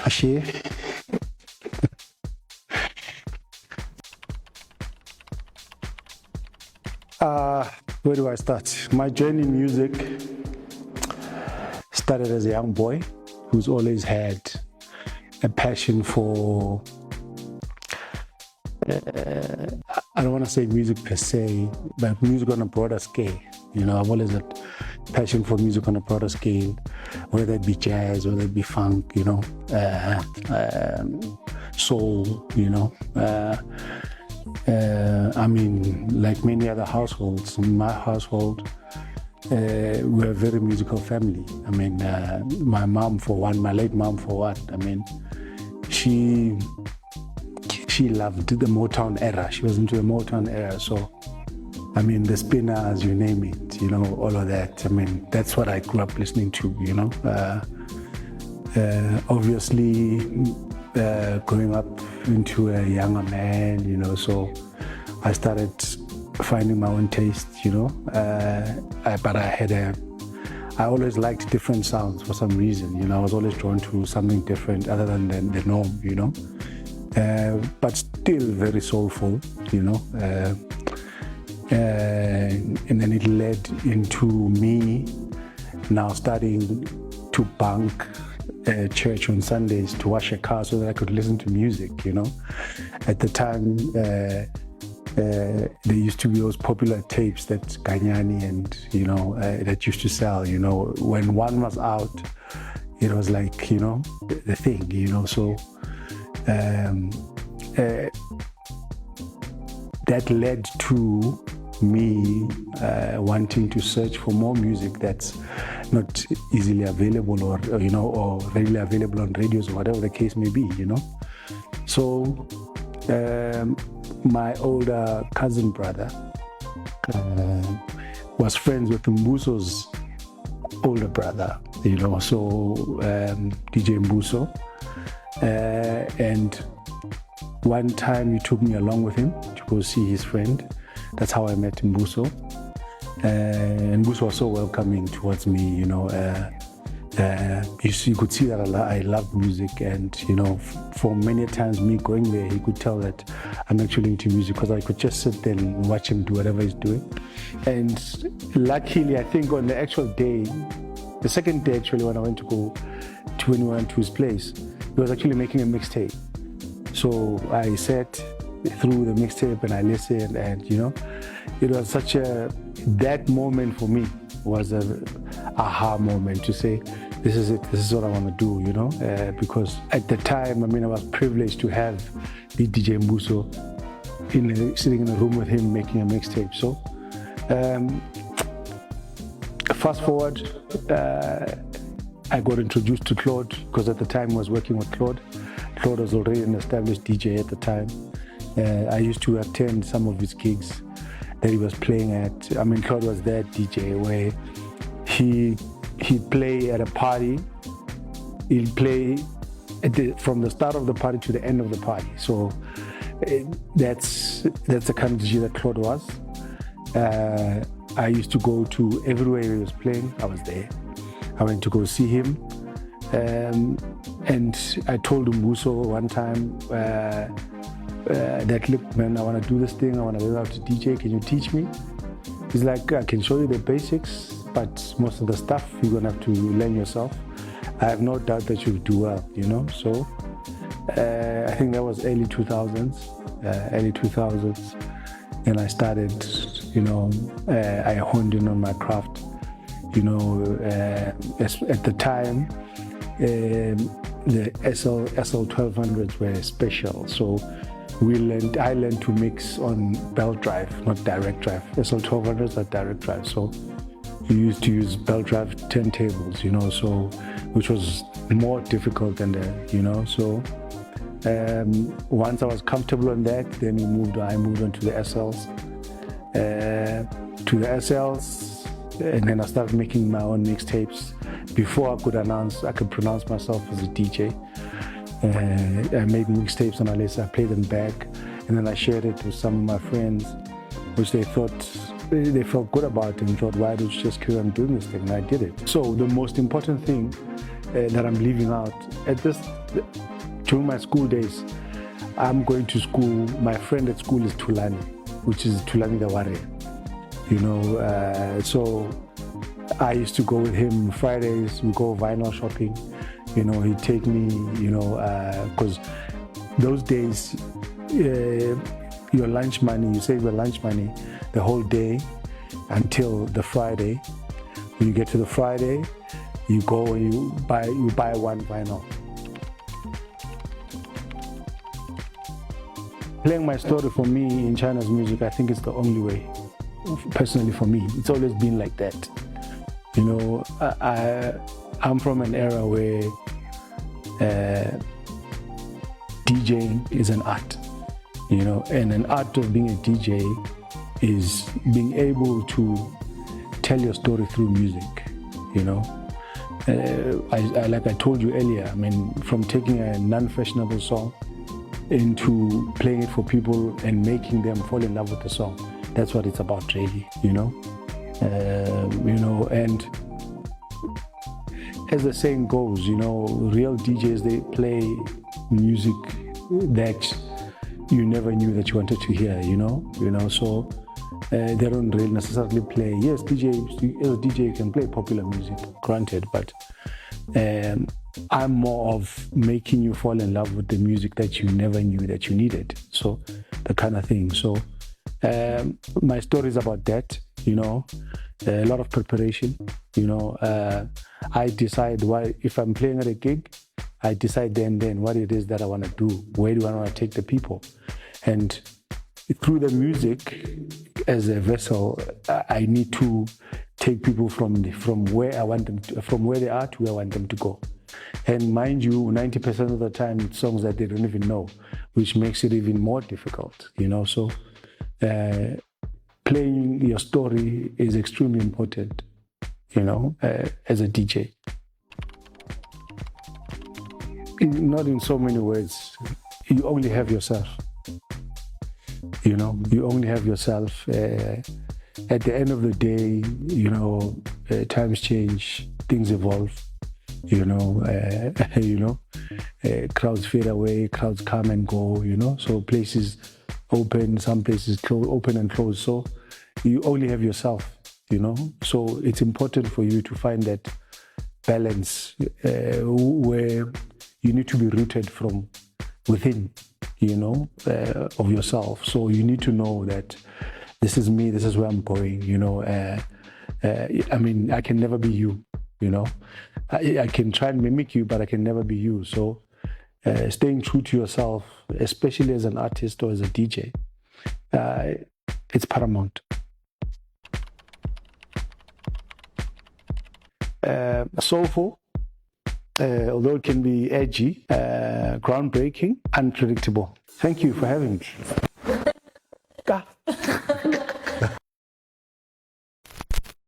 Ashe. Where do I start? My journey in music started as a young boy who's always had a passion for, I don't want to say music per se, but music on a broader scale. You know, I've always had passion for music on a broader scale, whether it be jazz, whether it be funk, you know, soul, you know. I mean, like many other households, in my household, we're a very musical family. I mean, my mom for one, my late mom for one. I mean, she loved the Motown era. She was into the Motown era. So, I mean, the Spinners, you name it, you know, all of that. I mean, that's what I grew up listening to, you know. Obviously, growing up into a younger man, you know, so I started finding my own taste, you know. But I always liked different sounds for some reason, you know. I was always drawn to something different other than the norm, you know. But still very soulful, you know. And then it led into me now starting to bunk church on Sundays to wash a car so that I could listen to music, you know. At the time, there used to be those popular tapes that Ganyani and, you know, that used to sell, you know. When one was out, it was like, you know, the thing, you know. So that led to me wanting to search for more music that's not easily available or you know, or readily available on radios or whatever the case may be, you know. So my older cousin brother was friends with Mbuso's older brother, you know, so DJ Mbuso, and one time he took me along with him to go see his friend. That's how I met Mbuso. And Mbuso was so welcoming towards me, you know. You could see that I loved music, and, you know, for many times me going there, he could tell that I'm actually into music because I could just sit there and watch him do whatever he's doing. And luckily, I think on the actual day, the second day actually, when we went to his place, he was actually making a mixtape. So I sat through the mixtape and I listened, and, you know, it was such that moment for me was a aha moment to say, this is it, this is what I want to do, you know, because at the time, I mean, I was privileged to have the DJ Mbuso sitting in a room with him making a mixtape. So fast forward, I got introduced to Claude because at the time I was working with Claude. Claude was already an established DJ at the time. I used to attend some of his gigs that he was playing at. I mean, Claude was that DJ where he'd play at a party. He'd play from the start of the party to the end of the party. So that's the kind of DJ that Claude was. I used to go to everywhere he was playing. I was there. I went to go see him. And I told Mbuso one time that, look, man, I want to do this thing. I want to learn how to DJ. Can you teach me? He's like, I can show you the basics, but most of the stuff you're going to have to learn yourself. I have no doubt that you'll do well, you know. So I think that was early 2000s. And I started, you know, I honed in on my craft. You know, at the time, the SL 1200s were special. So I learned to mix on belt drive, not direct drive. SL 1200s are direct drive. So we used to use belt drive turntables, you know, so which was more difficult than that, you know. So once I was comfortable on that, then I moved on to the SLs. And then I started making my own mixtapes. Before I could pronounce myself as a DJ. I made mixtapes and I played them back, and then I shared it with some of my friends, which they thought they felt good about it and thought, why don't you just carry on doing this thing? And I did it. So the most important thing that I'm leaving out during my school days, I'm going to school. My friend at school is Tulani, which is Tulani the warrior. So I used to go with him Fridays. We go vinyl shopping. He'd take me. Because those days, your lunch money, you save your lunch money the whole day until the Friday. When you get to the Friday, you go and you buy one vinyl. Playing my story for me in China's music, I think it's the only way. Personally, for me, it's always been like that. I'm from an era where DJing is an art, and an art of being a DJ is being able to tell your story through music. Like I told you earlier, from taking a non-fashionable song into playing it for people and making them fall in love with the song. That's what it's about, really. And as the saying goes, real DJs, they play music that you never knew that you wanted to hear. So they don't really necessarily play. Yes, as a DJ, you can play popular music, granted, but I'm more of making you fall in love with the music that you never knew that you needed. So the kind of thing. So my story is about that. A lot of preparation. I decide if I'm playing at a gig, I decide then what it is that I want to do. Where do I want to take the people? And through the music as a vessel, I need to take people from where I want them to, from where they are to where I want them to go. And mind you, 90% of the time, it's songs that they don't even know, which makes it even more difficult. So playing your story is extremely important, as a DJ. Not in so many words. You only have yourself. You only have yourself. At the end of the day, times change, things evolve. Crowds fade away, crowds come and go. So places open, some places open and close. So you only have yourself. So it's important for you to find that balance where you need to be rooted from within, of yourself. So you need to know that this is me, this is where I'm going, I can never be you, I can try and mimic you, but I can never be you. So staying true to yourself, especially as an artist or as a DJ, it's paramount. Soulful, although it can be edgy, groundbreaking, unpredictable. Thank you for having me.